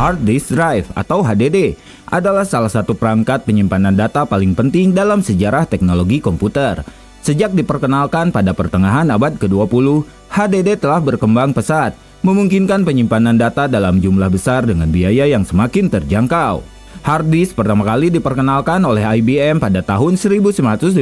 Hard Disk Drive atau HDD adalah salah satu perangkat penyimpanan data paling penting dalam sejarah teknologi komputer. Sejak diperkenalkan pada pertengahan abad ke-20, HDD telah berkembang pesat, memungkinkan penyimpanan data dalam jumlah besar dengan biaya yang semakin terjangkau. Hard disk pertama kali diperkenalkan oleh IBM pada tahun 1956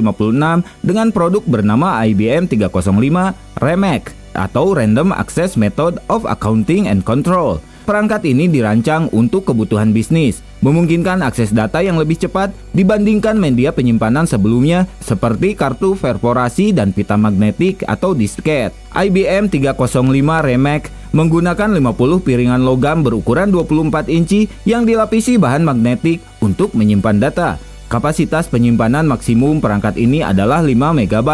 dengan produk bernama IBM 305 RAMAC atau Random Access Method of Accounting and Control. Perangkat ini dirancang untuk kebutuhan bisnis, memungkinkan akses data yang lebih cepat dibandingkan media penyimpanan sebelumnya seperti kartu perforasi dan pita magnetik atau disket. IBM 305 RAMAC menggunakan 50 piringan logam berukuran 24 inci yang dilapisi bahan magnetik untuk menyimpan data. Kapasitas penyimpanan maksimum perangkat ini adalah 5 MB.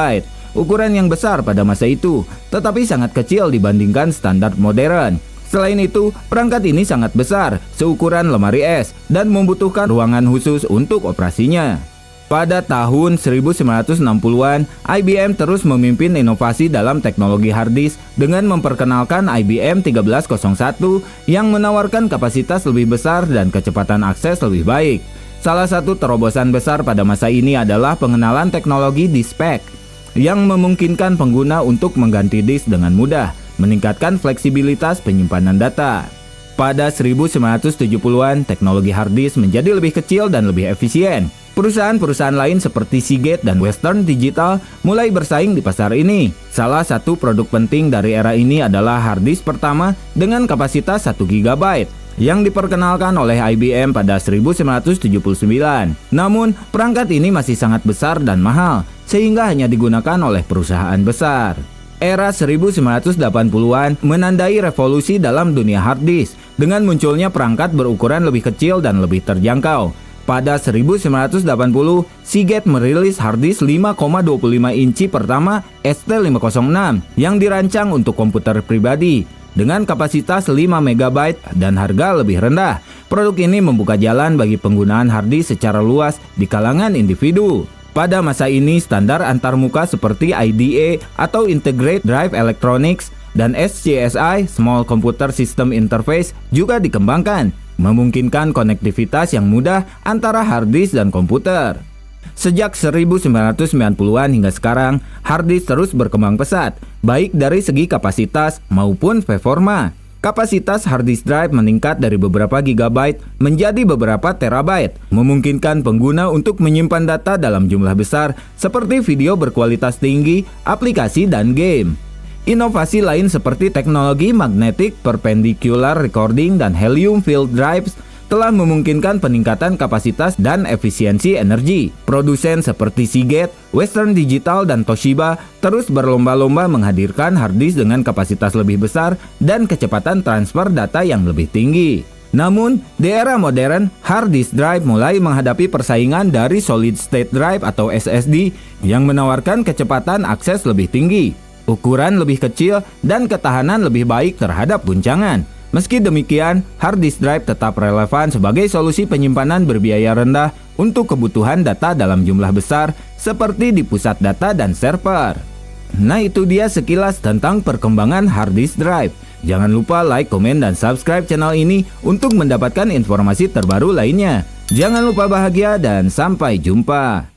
Ukuran yang besar pada masa itu, tetapi sangat kecil dibandingkan standar modern. Selain itu, perangkat ini sangat besar, seukuran lemari es, dan membutuhkan ruangan khusus untuk operasinya. Pada tahun 1960-an, IBM terus memimpin inovasi dalam teknologi hard disk dengan memperkenalkan IBM 1301 yang menawarkan kapasitas lebih besar dan kecepatan akses lebih baik. Salah satu terobosan besar pada masa ini adalah pengenalan teknologi disk-pack yang memungkinkan pengguna untuk mengganti disk dengan mudah, meningkatkan fleksibilitas penyimpanan data. Pada 1970-an, teknologi hard disk menjadi lebih kecil dan lebih efisien. Perusahaan-perusahaan lain seperti Seagate dan Western Digital mulai bersaing di pasar ini. Salah satu produk penting dari era ini adalah hard disk pertama dengan kapasitas 1 GB yang diperkenalkan oleh IBM pada 1979. Namun, perangkat ini masih sangat besar dan mahal, sehingga hanya digunakan oleh perusahaan besar. Era 1980-an menandai revolusi dalam dunia hard disk dengan munculnya perangkat berukuran lebih kecil dan lebih terjangkau. Pada 1980, Seagate merilis hard disk 5,25 inci pertama ST506 yang dirancang untuk komputer pribadi dengan kapasitas 5 MB dan harga lebih rendah. Produk ini membuka jalan bagi penggunaan hard disk secara luas di kalangan individu. Pada masa ini, standar antarmuka seperti IDE atau Integrated Drive Electronics dan SCSI Small Computer System Interface juga dikembangkan, memungkinkan konektivitas yang mudah antara hard disk dan komputer. Sejak 1990-an hingga sekarang, hard disk terus berkembang pesat, baik dari segi kapasitas maupun performa. Kapasitas hard disk drive meningkat dari beberapa gigabyte menjadi beberapa terabyte, memungkinkan pengguna untuk menyimpan data dalam jumlah besar seperti video berkualitas tinggi, aplikasi, dan game. Inovasi lain seperti teknologi magnetic perpendicular recording dan helium filled drives telah memungkinkan peningkatan kapasitas dan efisiensi energi. Produsen seperti Seagate, Western Digital, dan Toshiba terus berlomba-lomba menghadirkan hard disk dengan kapasitas lebih besar dan kecepatan transfer data yang lebih tinggi. Namun, di era modern, hard disk drive mulai menghadapi persaingan dari solid state drive atau SSD yang menawarkan kecepatan akses lebih tinggi, ukuran lebih kecil, dan ketahanan lebih baik terhadap guncangan. Meski demikian, hard disk drive tetap relevan sebagai solusi penyimpanan berbiaya rendah untuk kebutuhan data dalam jumlah besar seperti di pusat data dan server. Nah, itu dia sekilas tentang perkembangan hard disk drive. Jangan lupa like, komen, dan subscribe channel ini untuk mendapatkan informasi terbaru lainnya. Jangan lupa bahagia dan sampai jumpa.